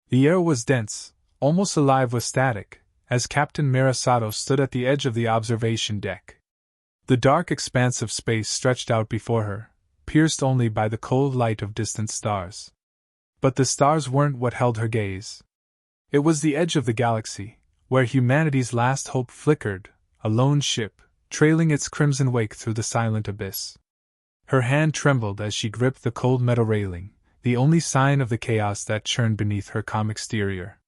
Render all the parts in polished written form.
The air was dense, almost alive with static, as Captain Mira Sato stood at the edge of the observation deck. The dark expanse of space stretched out before her, pierced only by the cold light of distant stars. But the stars weren't what held her gaze. It was the edge of the galaxy, where humanity's last hope flickered, a lone ship, trailing its crimson wake through the silent abyss. Her hand trembled as she gripped the cold metal railing, the only sign of the chaos that churned beneath her calm exterior.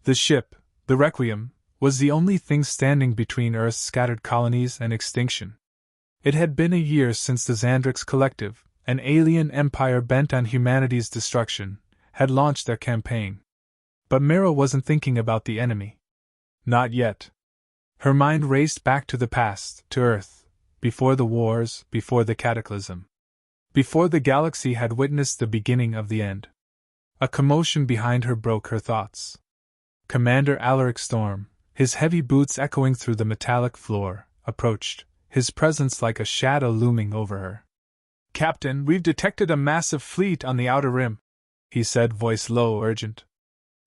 The ship, the Requiem, was the only thing standing between Earth's scattered colonies and extinction. It had been a year since the Xandrix Collective, an alien empire bent on humanity's destruction, had launched their campaign. But Mira wasn't thinking about the enemy. Not yet. Her mind raced back to the past, to Earth, before the wars, before the cataclysm. Before the galaxy had witnessed the beginning of the end. A commotion behind her broke her thoughts. Commander Alaric Storm, his heavy boots echoing through the metallic floor, approached, his presence like a shadow looming over her. "Captain, we've detected a massive fleet on the outer rim," he said, voice low, urgent.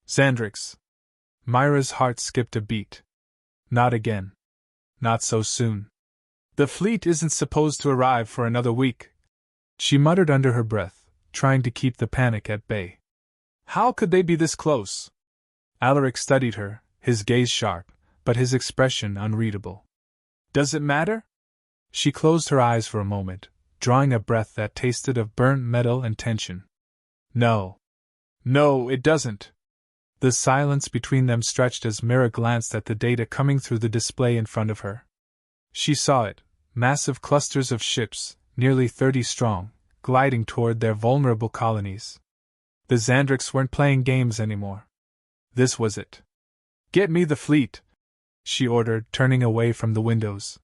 "Xandrix." Mira's heart skipped a beat. Not again. Not so soon. "The fleet isn't supposed to arrive for another week," she muttered under her breath, trying to keep the panic at bay. "How could they be this close?" Alaric studied her, his gaze sharp, but his expression unreadable. "Does it matter?" She closed her eyes for a moment, drawing a breath that tasted of burnt metal and tension. "No. No, it doesn't." The silence between them stretched as Mira glanced at the data coming through the display in front of her. She saw it, massive clusters of ships, nearly 30 strong, gliding toward their vulnerable colonies. The Xandrix weren't playing games anymore. This was it. "Get me the fleet," she ordered, turning away from the windows.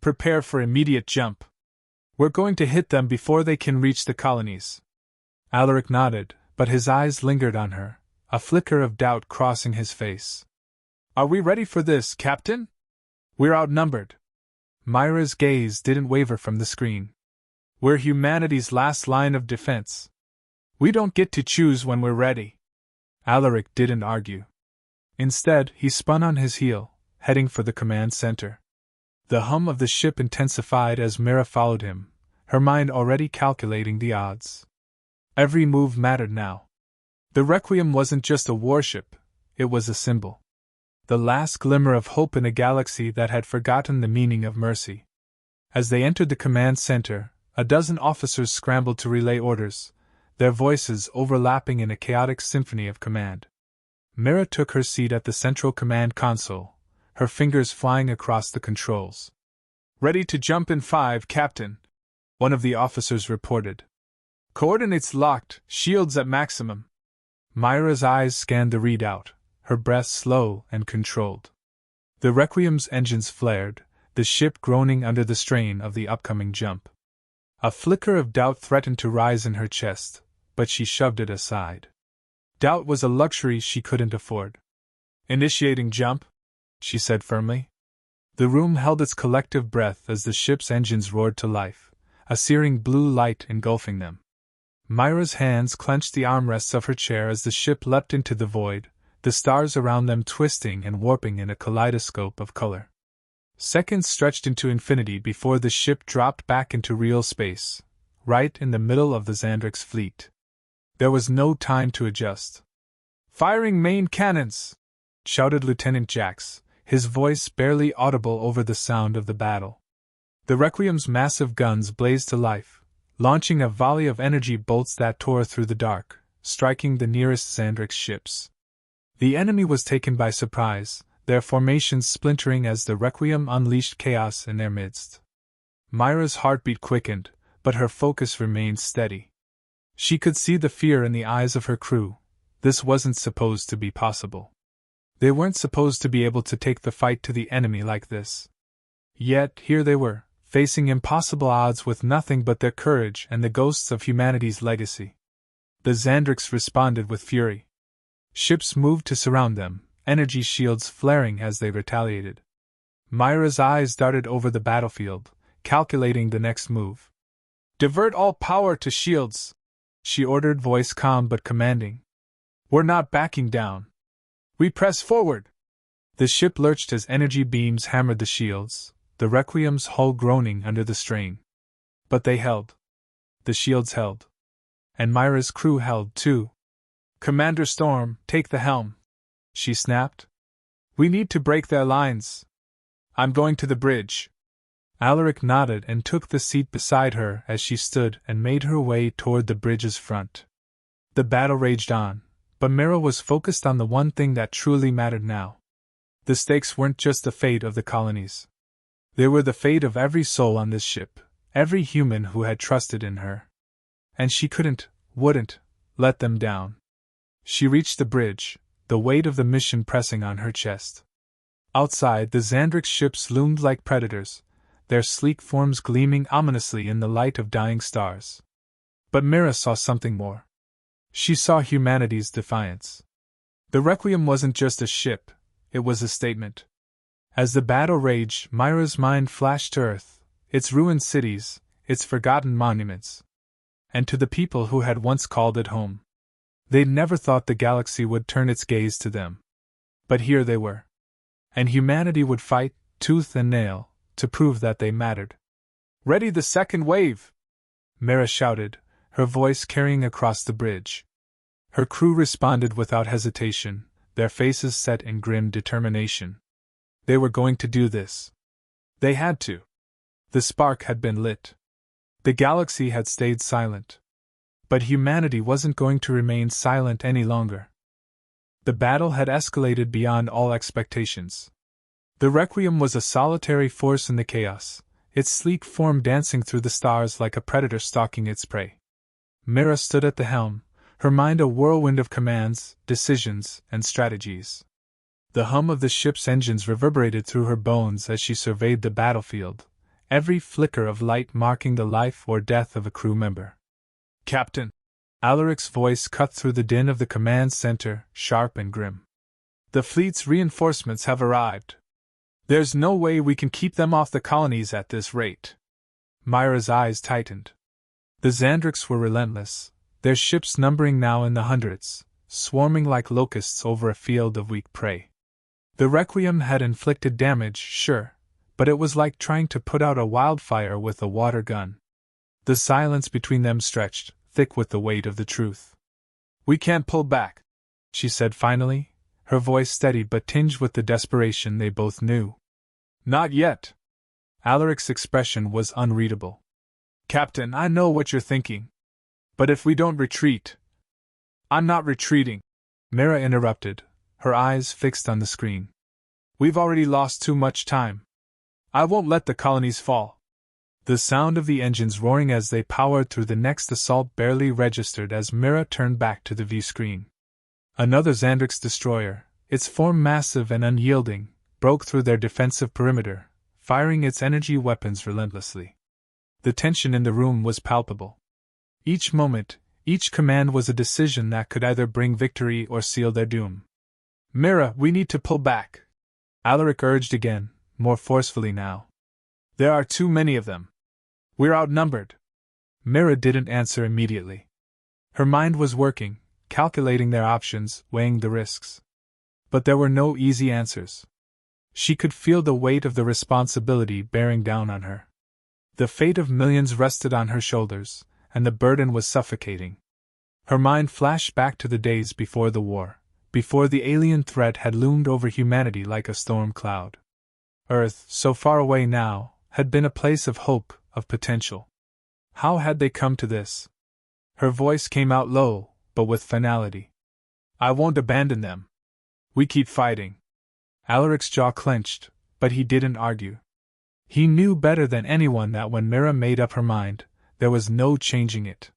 "Prepare for immediate jump. We're going to hit them before they can reach the colonies." Alaric nodded, but his eyes lingered on her, a flicker of doubt crossing his face. "Are we ready for this, Captain?" "We're outnumbered." Mira's gaze didn't waver from the screen. "We're humanity's last line of defense. We don't get to choose when we're ready." Alaric didn't argue. Instead, he spun on his heel, heading for the command center. The hum of the ship intensified as Mira followed him, her mind already calculating the odds. Every move mattered now. The Requiem wasn't just a warship, it was a symbol. The last glimmer of hope in a galaxy that had forgotten the meaning of mercy. As they entered the command center, a dozen officers scrambled to relay orders, their voices overlapping in a chaotic symphony of command. Mira took her seat at the central command console, her fingers flying across the controls. "Ready to jump in 5, Captain," one of the officers reported. "Coordinates locked, shields at maximum." Mira's eyes scanned the readout, her breath slow and controlled. The Requiem's engines flared, the ship groaning under the strain of the upcoming jump. A flicker of doubt threatened to rise in her chest, but she shoved it aside. Doubt was a luxury she couldn't afford. "Initiating jump," she said firmly. The room held its collective breath as the ship's engines roared to life, a searing blue light engulfing them. Mira's hands clenched the armrests of her chair as the ship leapt into the void, the stars around them twisting and warping in a kaleidoscope of color. Seconds stretched into infinity before the ship dropped back into real space, right in the middle of the Xandrix fleet. There was no time to adjust. "Firing main cannons!" shouted Lieutenant Jax, his voice barely audible over the sound of the battle. The Requiem's massive guns blazed to life, launching a volley of energy bolts that tore through the dark, striking the nearest Xandrix ships. The enemy was taken by surprise, their formations splintering as the Requiem unleashed chaos in their midst. Mira's heartbeat quickened, but her focus remained steady. She could see the fear in the eyes of her crew. This wasn't supposed to be possible. They weren't supposed to be able to take the fight to the enemy like this. Yet, here they were, facing impossible odds with nothing but their courage and the ghosts of humanity's legacy. The Xandrix responded with fury. Ships moved to surround them, energy shields flaring as they retaliated. Mira's eyes darted over the battlefield, calculating the next move. "Divert all power to shields," she ordered, voice calm but commanding. We're not backing down. We press forward. The ship lurched as energy beams hammered the shields, the Requiem's hull groaning under the strain. But they held. The shields held. And Mira's crew held, too. Commander Storm, take the helm, she snapped. We need to break their lines. I'm going to the bridge. Alaric nodded and took the seat beside her as she stood and made her way toward the bridge's front. The battle raged on, but Mira was focused on the one thing that truly mattered now. The stakes weren't just the fate of the colonies. They were the fate of every soul on this ship, every human who had trusted in her. And she wouldn't, let them down. She reached the bridge, the weight of the mission pressing on her chest. Outside, the Xandrix ships loomed like predators, their sleek forms gleaming ominously in the light of dying stars. But Mira saw something more. She saw humanity's defiance. The Requiem wasn't just a ship, it was a statement. As the battle raged, Mira's mind flashed to Earth, its ruined cities, its forgotten monuments. And to the people who had once called it home. They'd never thought the galaxy would turn its gaze to them. But here they were. And humanity would fight, tooth and nail, to prove that they mattered. Ready the second wave! Mira shouted, her voice carrying across the bridge. Her crew responded without hesitation, their faces set in grim determination. They were going to do this. They had to. The spark had been lit. The galaxy had stayed silent. But humanity wasn't going to remain silent any longer. The battle had escalated beyond all expectations. The Requiem was a solitary force in the chaos, its sleek form dancing through the stars like a predator stalking its prey. Mira stood at the helm, her mind a whirlwind of commands, decisions, and strategies. The hum of the ship's engines reverberated through her bones as she surveyed the battlefield, every flicker of light marking the life or death of a crew member. Captain! Alaric's voice cut through the din of the command center, sharp and grim. The fleet's reinforcements have arrived. There's no way we can keep them off the colonies at this rate. Mira's eyes tightened. The Xandrix were relentless, their ships numbering now in the hundreds, swarming like locusts over a field of weak prey. The Requiem had inflicted damage, sure, but it was like trying to put out a wildfire with a water gun. The silence between them stretched, thick with the weight of the truth. We can't pull back, she said finally, her voice steady but tinged with the desperation they both knew. Not yet. Alaric's expression was unreadable. Captain, I know what you're thinking. But if we don't retreat... I'm not retreating, Mira interrupted, her eyes fixed on the screen. We've already lost too much time. I won't let the colonies fall. The sound of the engines roaring as they powered through the next assault barely registered as Mira turned back to the view screen. Another Xandrix destroyer, its form massive and unyielding, broke through their defensive perimeter, firing its energy weapons relentlessly. The tension in the room was palpable. Each moment, each command was a decision that could either bring victory or seal their doom. Mira, we need to pull back, Alaric urged again, more forcefully now. There are too many of them. We're outnumbered. Mira didn't answer immediately. Her mind was working, calculating their options, weighing the risks. But there were no easy answers. She could feel the weight of the responsibility bearing down on her. The fate of millions rested on her shoulders, and the burden was suffocating. Her mind flashed back to the days before the war, before the alien threat had loomed over humanity like a storm cloud. Earth, so far away now, had been a place of hope, of potential. How had they come to this? Her voice came out low, but with finality. I won't abandon them. We keep fighting. Alaric's jaw clenched, but he didn't argue. He knew better than anyone that when Mira made up her mind, there was no changing it.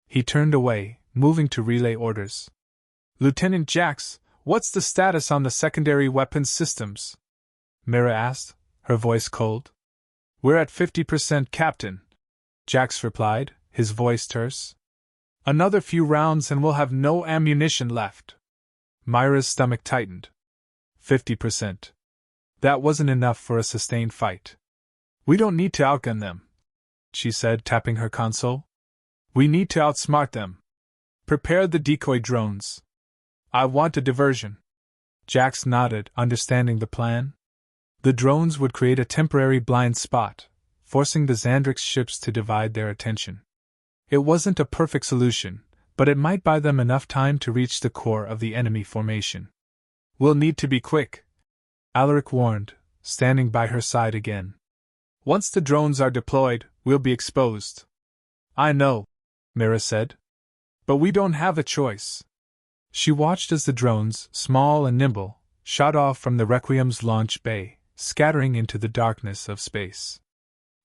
He turned away, moving to relay orders. Lieutenant Jax, what's the status on the secondary weapons systems? Mira asked, her voice cold. We're at 50%, Captain, Jax replied, his voice terse. Another few rounds and we'll have no ammunition left. Mira's stomach tightened. 50%. That wasn't enough for a sustained fight. We don't need to outgun them, she said, tapping her console. We need to outsmart them. Prepare the decoy drones. I want a diversion. Jax nodded, understanding the plan. The drones would create a temporary blind spot, forcing the Xandrix ships to divide their attention. It wasn't a perfect solution, but it might buy them enough time to reach the core of the enemy formation. We'll need to be quick, Alaric warned, standing by her side again. Once the drones are deployed, we'll be exposed. I know, Mira said. But we don't have a choice. She watched as the drones, small and nimble, shot off from the Requiem's launch bay, scattering into the darkness of space.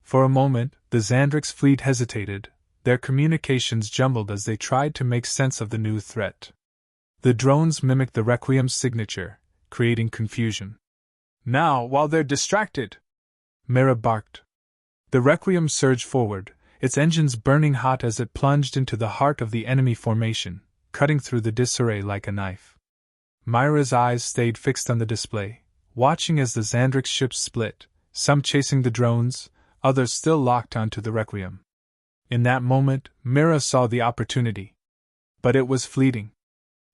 For a moment, the Xandrix fleet hesitated, their communications jumbled as they tried to make sense of the new threat. The drones mimicked the Requiem's signature, creating confusion. Now, while they're distracted, Mira barked. The Requiem surged forward, its engines burning hot as it plunged into the heart of the enemy formation, cutting through the disarray like a knife. Mira's eyes stayed fixed on the display, watching as the Xandrix ships split, some chasing the drones, others still locked onto the Requiem. In that moment, Mira saw the opportunity. But it was fleeting.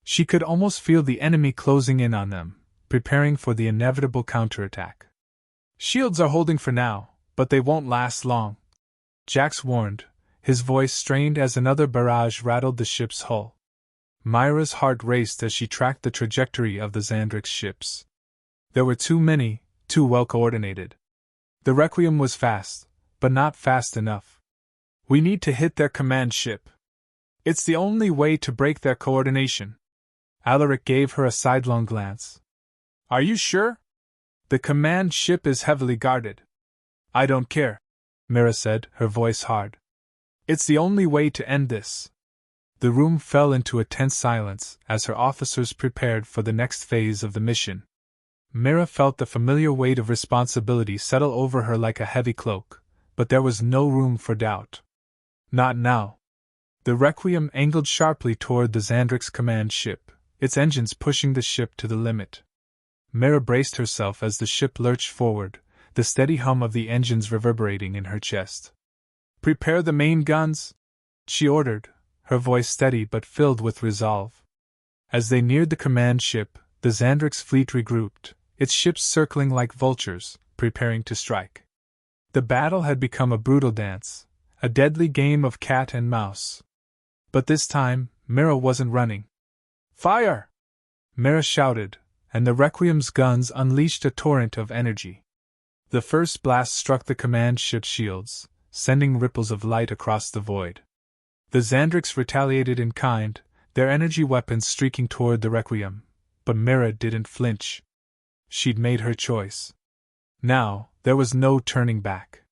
She could almost feel the enemy closing in on them, preparing for the inevitable counterattack. Shields are holding for now, but they won't last long, Jax warned, his voice strained as another barrage rattled the ship's hull. Mira's heart raced as she tracked the trajectory of the Xandrix ships. There were too many, too well coordinated. The Requiem was fast, but not fast enough. We need to hit their command ship. It's the only way to break their coordination. Alaric gave her a sidelong glance. Are you sure? The command ship is heavily guarded. I don't care, Mira said, her voice hard. It's the only way to end this. The room fell into a tense silence as her officers prepared for the next phase of the mission. Mira felt the familiar weight of responsibility settle over her like a heavy cloak, but there was no room for doubt. Not now. The Requiem angled sharply toward the Xandrix command ship, its engines pushing the ship to the limit. Mira braced herself as the ship lurched forward, the steady hum of the engines reverberating in her chest. Prepare the main guns, she ordered, her voice steady but filled with resolve. As they neared the command ship, the Xandrix fleet regrouped, its ships circling like vultures, preparing to strike. The battle had become a brutal dance, a deadly game of cat and mouse. But this time, Mira wasn't running. Fire! Mira shouted, and the Requiem's guns unleashed a torrent of energy. The first blast struck the command ship's shields, sending ripples of light across the void. The Xandrix retaliated in kind, their energy weapons streaking toward the Requiem, but Mira didn't flinch. She'd made her choice. Now, there was no turning back.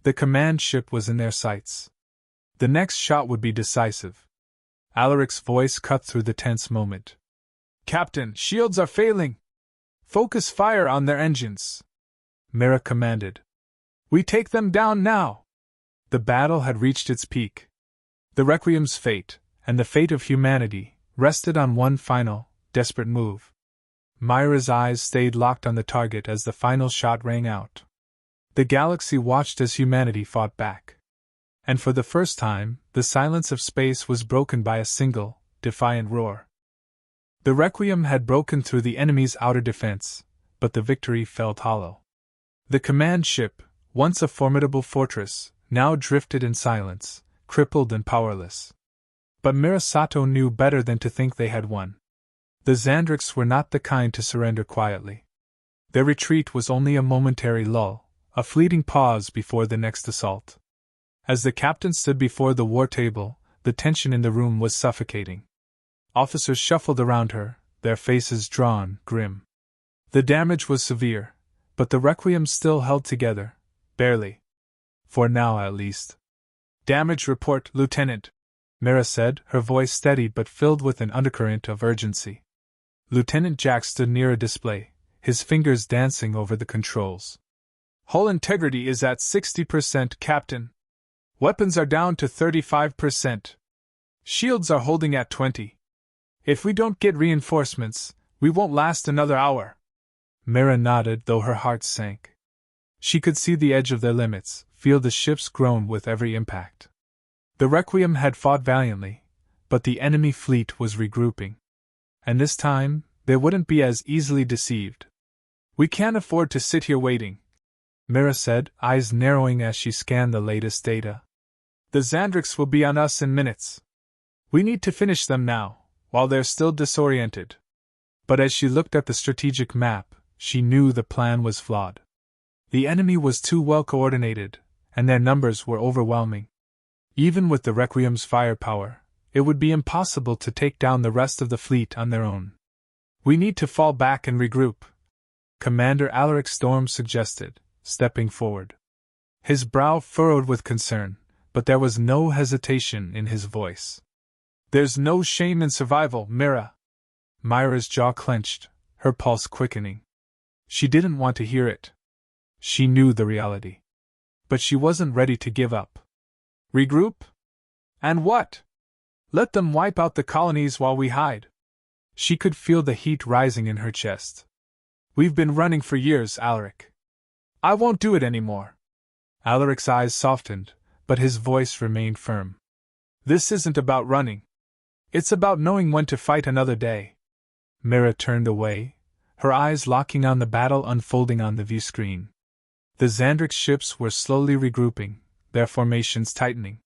The command ship was in their sights. The next shot would be decisive. Alaric's voice cut through the tense moment. Captain, shields are failing! Focus fire on their engines! Mira commanded. We take them down now! The battle had reached its peak. The Requiem's fate, and the fate of humanity, rested on one final, desperate move. Mira's eyes stayed locked on the target as the final shot rang out. The galaxy watched as humanity fought back. And for the first time, the silence of space was broken by a single, defiant roar. The Requiem had broken through the enemy's outer defense, but the victory felt hollow. The command ship, once a formidable fortress, now drifted in silence, crippled and powerless. But Mira Sato knew better than to think they had won. The Xandrix were not the kind to surrender quietly. Their retreat was only a momentary lull, a fleeting pause before the next assault. As the captain stood before the war table, the tension in the room was suffocating. Officers shuffled around her, their faces drawn, grim. The damage was severe, but the Requiem still held together, barely. For now, at least. Damage report, Lieutenant, Mira said, her voice steady but filled with an undercurrent of urgency. Lieutenant Jack stood near a display, his fingers dancing over the controls. Hull integrity is at 60%, Captain. Weapons are down to 35%. Shields are holding at 20%. If we don't get reinforcements, we won't last another hour. Mira nodded, though her heart sank. She could see the edge of their limits, feel the ships groan with every impact. The Requiem had fought valiantly, but the enemy fleet was regrouping. And this time, they wouldn't be as easily deceived. "We can't afford to sit here waiting," Mira said, eyes narrowing as she scanned the latest data. "The Xandrix will be on us in minutes. We need to finish them now, while they're still disoriented." But as she looked at the strategic map, she knew the plan was flawed. The enemy was too well coordinated, and their numbers were overwhelming. Even with the Requiem's firepower, it would be impossible to take down the rest of the fleet on their own. "We need to fall back and regroup," Commander Alaric Storm suggested, stepping forward. His brow furrowed with concern, but there was no hesitation in his voice. "There's no shame in survival, Mira." Mira's jaw clenched, her pulse quickening. She didn't want to hear it. She knew the reality. But she wasn't ready to give up. "Regroup? And what? Let them wipe out the colonies while we hide." She could feel the heat rising in her chest. "We've been running for years, Alaric. I won't do it anymore." Alaric's eyes softened, but his voice remained firm. "This isn't about running. It's about knowing when to fight another day." Mira turned away, her eyes locking on the battle unfolding on the view screen. The Xandrix ships were slowly regrouping, their formations tightening.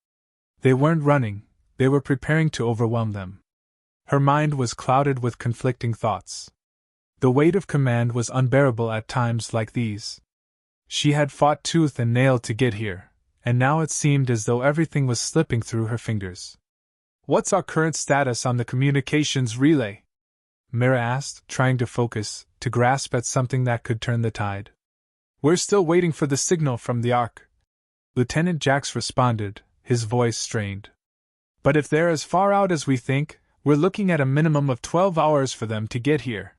They weren't running, they were preparing to overwhelm them. Her mind was clouded with conflicting thoughts. The weight of command was unbearable at times like these. She had fought tooth and nail to get here, and now it seemed as though everything was slipping through her fingers. "What's our current status on the communications relay?" Mira asked, trying to focus, to grasp at something that could turn the tide. "We're still waiting for the signal from the Ark," Lieutenant Jax responded, his voice strained. "But if they're as far out as we think, we're looking at a minimum of 12 hours for them to get here.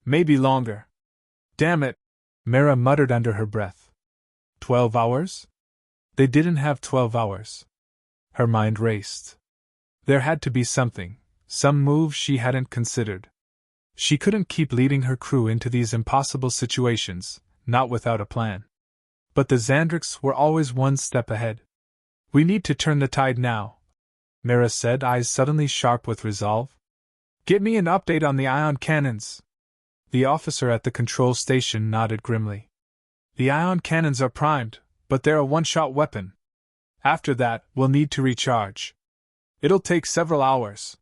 Maybe longer." "Damn it," Mira muttered under her breath. 12 hours? They didn't have 12 hours. Her mind raced. There had to be something, some move she hadn't considered. She couldn't keep leading her crew into these impossible situations, not without a plan. But the Xandrix were always one step ahead. "We need to turn the tide now," Mira said, eyes suddenly sharp with resolve. "Get me an update on the ion cannons." The officer at the control station nodded grimly. "The ion cannons are primed, but they're a one-shot weapon. After that, we'll need to recharge. It'll take several hours."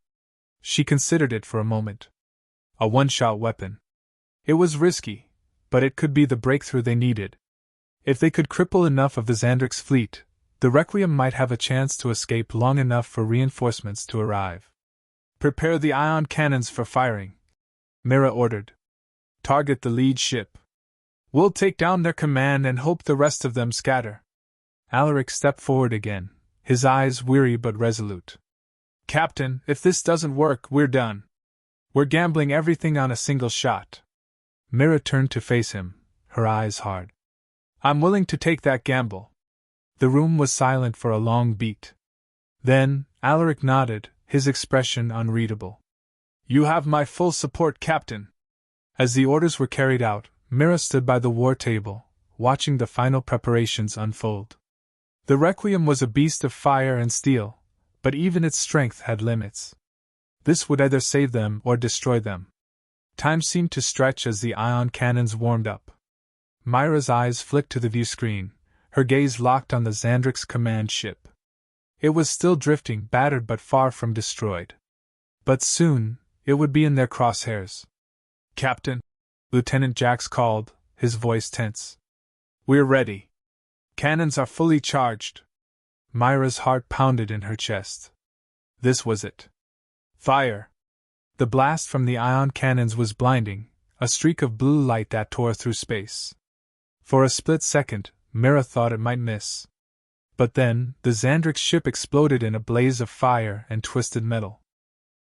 She considered it for a moment. A one-shot weapon. It was risky, but it could be the breakthrough they needed. If they could cripple enough of the Xandrix fleet, the Requiem might have a chance to escape long enough for reinforcements to arrive. "Prepare the ion cannons for firing," Mira ordered. "Target the lead ship. We'll take down their command and hope the rest of them scatter." Alaric stepped forward again, his eyes weary but resolute. "Captain, if this doesn't work, we're done. We're gambling everything on a single shot." Mira turned to face him, her eyes hard. "I'm willing to take that gamble." The room was silent for a long beat. Then, Alaric nodded, his expression unreadable. "You have my full support, Captain." As the orders were carried out, Mira stood by the war table, watching the final preparations unfold. The Requiem was a beast of fire and steel, but even its strength had limits. This would either save them or destroy them. Time seemed to stretch as the ion cannons warmed up. Mira's eyes flicked to the view screen, her gaze locked on the Xandrix command ship. It was still drifting, battered but far from destroyed. But soon, it would be in their crosshairs. "Captain," Lieutenant Jax called, his voice tense. "We're ready. Cannons are fully charged." Mira's heart pounded in her chest. This was it. Fire! The blast from the ion cannons was blinding, a streak of blue light that tore through space. For a split second, Mira thought it might miss. But then, the Xandrix ship exploded in a blaze of fire and twisted metal.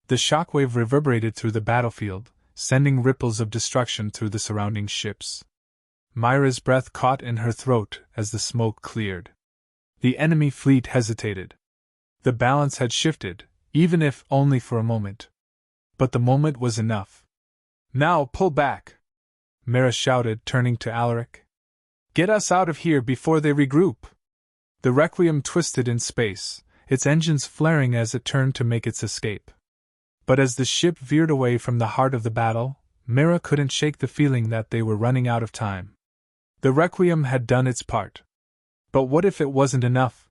The shockwave reverberated through the battlefield, sending ripples of destruction through the surrounding ships. Mira's breath caught in her throat as the smoke cleared. The enemy fleet hesitated. The balance had shifted, even if only for a moment. But the moment was enough. "Now pull back!" Mira shouted, turning to Alaric. "Get us out of here before they regroup!" The Requiem twisted in space, its engines flaring as it turned to make its escape. But as the ship veered away from the heart of the battle, Mira couldn't shake the feeling that they were running out of time. The Requiem had done its part. But what if it wasn't enough?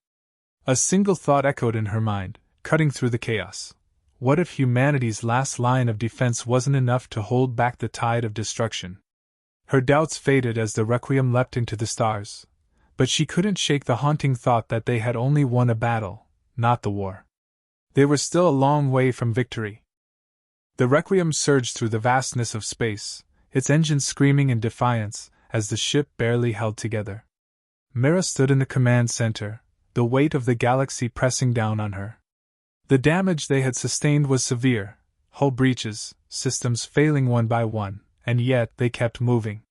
A single thought echoed in her mind, cutting through the chaos. What if humanity's last line of defense wasn't enough to hold back the tide of destruction? Her doubts faded as the Requiem leapt into the stars, but she couldn't shake the haunting thought that they had only won a battle, not the war. They were still a long way from victory. The Requiem surged through the vastness of space, its engines screaming in defiance as the ship barely held together. Mira stood in the command center, the weight of the galaxy pressing down on her. The damage they had sustained was severe, hull breaches, systems failing one by one, and yet they kept moving.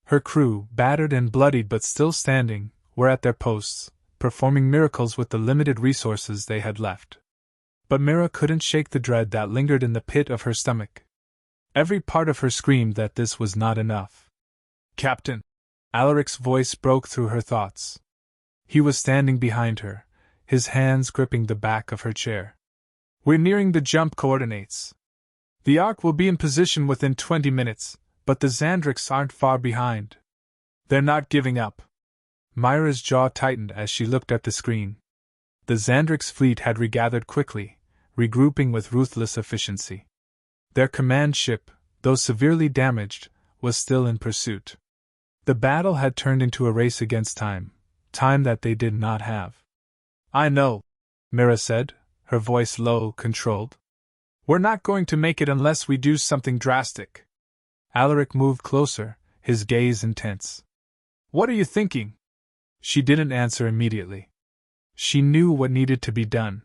Her crew, battered and bloodied but still standing, were at their posts, performing miracles with the limited resources they had left. But Mira couldn't shake the dread that lingered in the pit of her stomach. Every part of her screamed that this was not enough. "Captain!" Alaric's voice broke through her thoughts. He was standing behind her, his hands gripping the back of her chair. "We're nearing the jump coordinates. The Ark will be in position within 20 minutes, but the Xandrix aren't far behind. They're not giving up." Mira's jaw tightened as she looked at the screen. The Xandrix fleet had regathered quickly, regrouping with ruthless efficiency. Their command ship, though severely damaged, was still in pursuit. The battle had turned into a race against time, time that they did not have. "I know," Mira said, her voice low, controlled. "We're not going to make it unless we do something drastic." Alaric moved closer, his gaze intense. "What are you thinking?" She didn't answer immediately. She knew what needed to be done.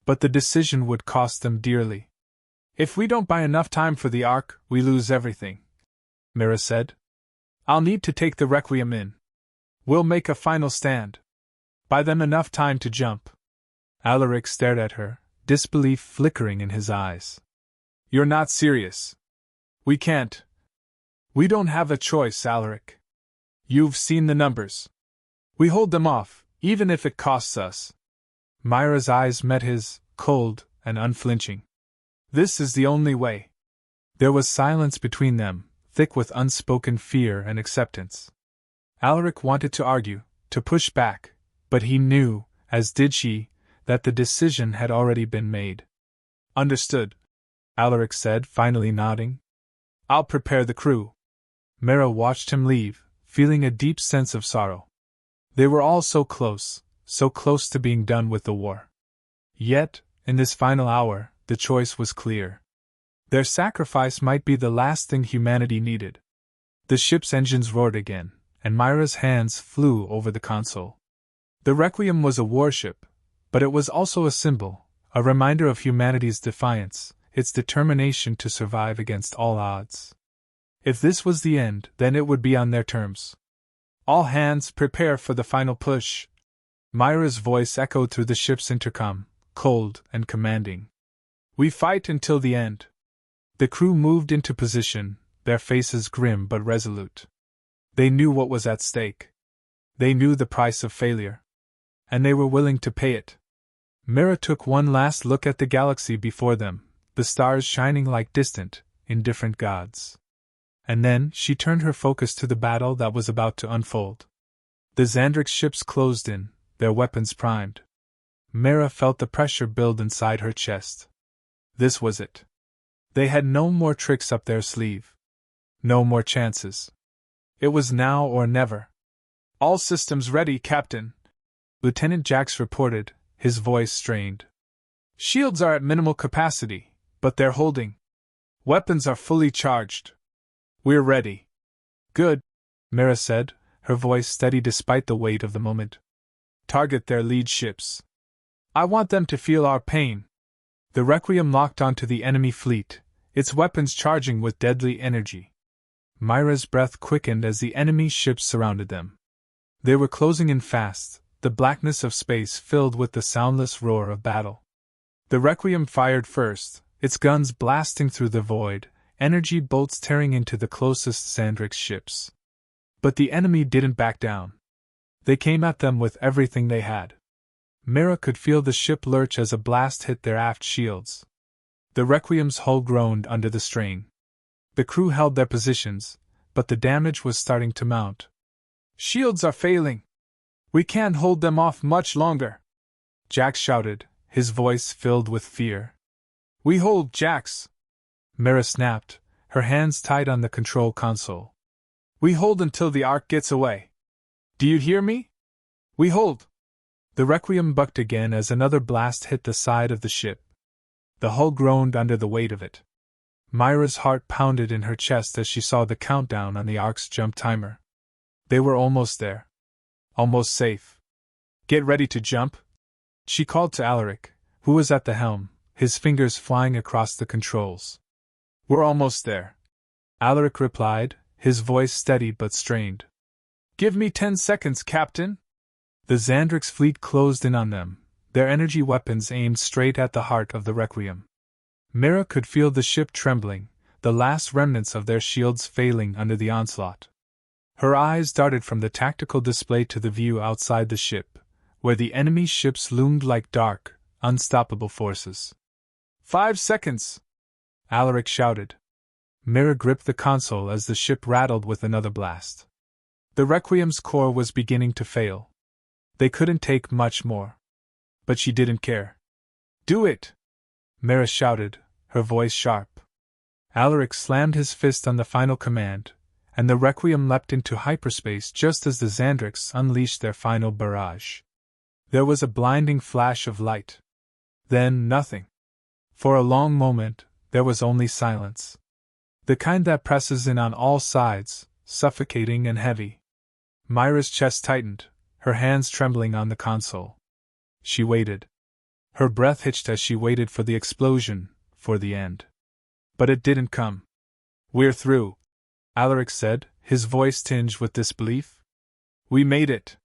But the decision would cost them dearly. "If we don't buy enough time for the Ark, we lose everything," Mira said. "I'll need to take the Requiem in. We'll make a final stand. Buy them enough time to jump." Alaric stared at her, disbelief flickering in his eyes. "You're not serious." "We can't. We don't have a choice, Alaric. You've seen the numbers. We hold them off, even if it costs us." Mira's eyes met his, cold and unflinching. "This is the only way." There was silence between them, thick with unspoken fear and acceptance. Alaric wanted to argue, to push back, but he knew, as did she, that the decision had already been made. "Understood," Alaric said, finally nodding. "I'll prepare the crew." Mira watched him leave, feeling a deep sense of sorrow. They were all so close to being done with the war. Yet, in this final hour, the choice was clear. Their sacrifice might be the last thing humanity needed. The ship's engines roared again, and Mira's hands flew over the console. The Requiem was a warship, but it was also a symbol, a reminder of humanity's defiance, its determination to survive against all odds. If this was the end, then it would be on their terms. "All hands prepare for the final push." Mira's voice echoed through the ship's intercom, cold and commanding. "We fight until the end." The crew moved into position, their faces grim but resolute. They knew what was at stake. They knew the price of failure. And they were willing to pay it. Mira took one last look at the galaxy before them, the stars shining like distant, indifferent gods. And then she turned her focus to the battle that was about to unfold. The Xandrix ships closed in, their weapons primed. Mira felt the pressure build inside her chest. This was it. They had no more tricks up their sleeve. No more chances. It was now or never. "All systems ready, Captain," Lieutenant Jax reported, his voice strained. "Shields are at minimal capacity, but they're holding. Weapons are fully charged. We're ready." "Good," Mira said, her voice steady despite the weight of the moment. "Target their lead ships. I want them to feel our pain." The Requiem locked onto the enemy fleet, its weapons charging with deadly energy. Mira's breath quickened as the enemy ships surrounded them. They were closing in fast, the blackness of space filled with the soundless roar of battle. The Requiem fired first, its guns blasting through the void, energy bolts tearing into the closest Xandrix ships. But the enemy didn't back down. They came at them with everything they had. Mira could feel the ship lurch as a blast hit their aft shields. The Requiem's hull groaned under the strain. The crew held their positions, but the damage was starting to mount. "Shields are failing! We can't hold them off much longer!" Jax shouted, his voice filled with fear. "We hold, Jax!" Mira snapped, her hands tight on the control console. "We hold until the Ark gets away. Do you hear me? We hold!" The Requiem bucked again as another blast hit the side of the ship. The hull groaned under the weight of it. Mira's heart pounded in her chest as she saw the countdown on the Ark's jump timer. They were almost there. Almost safe. "Get ready to jump," she called to Alaric, who was at the helm, his fingers flying across the controls. "We're almost there," Alaric replied, his voice steady but strained. "Give me 10 seconds, Captain." The Xandrix fleet closed in on them, their energy weapons aimed straight at the heart of the Requiem. Mira could feel the ship trembling, the last remnants of their shields failing under the onslaught. Her eyes darted from the tactical display to the view outside the ship, where the enemy ships loomed like dark, unstoppable forces. 5 seconds! Alaric shouted. Mira gripped the console as the ship rattled with another blast. The Requiem's core was beginning to fail. They couldn't take much more. But she didn't care. "Do it!" Mira shouted, her voice sharp. Alaric slammed his fist on the final command, and the Requiem leapt into hyperspace just as the Xandrix unleashed their final barrage. There was a blinding flash of light. Then nothing. For a long moment, there was only silence. The kind that presses in on all sides, suffocating and heavy. Mira's chest tightened, her hands trembling on the console. She waited. Her breath hitched as she waited for the explosion, for the end. But it didn't come. "We're through," Alaric said, his voice tinged with disbelief. "We made it."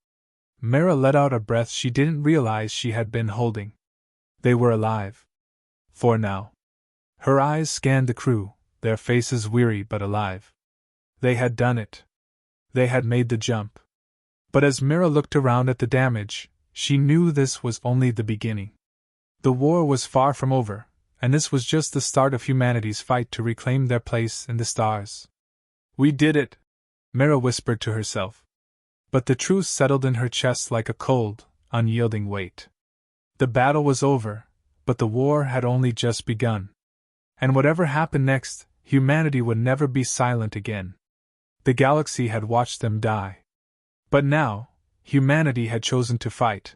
Mira let out a breath she didn't realize she had been holding. They were alive. For now. Her eyes scanned the crew, their faces weary but alive. They had done it. They had made the jump. But as Mira looked around at the damage, she knew this was only the beginning. The war was far from over, and this was just the start of humanity's fight to reclaim their place in the stars. "We did it," Mira whispered to herself. But the truth settled in her chest like a cold, unyielding weight. The battle was over, but the war had only just begun. And whatever happened next, humanity would never be silent again. The galaxy had watched them die. But now, humanity had chosen to fight.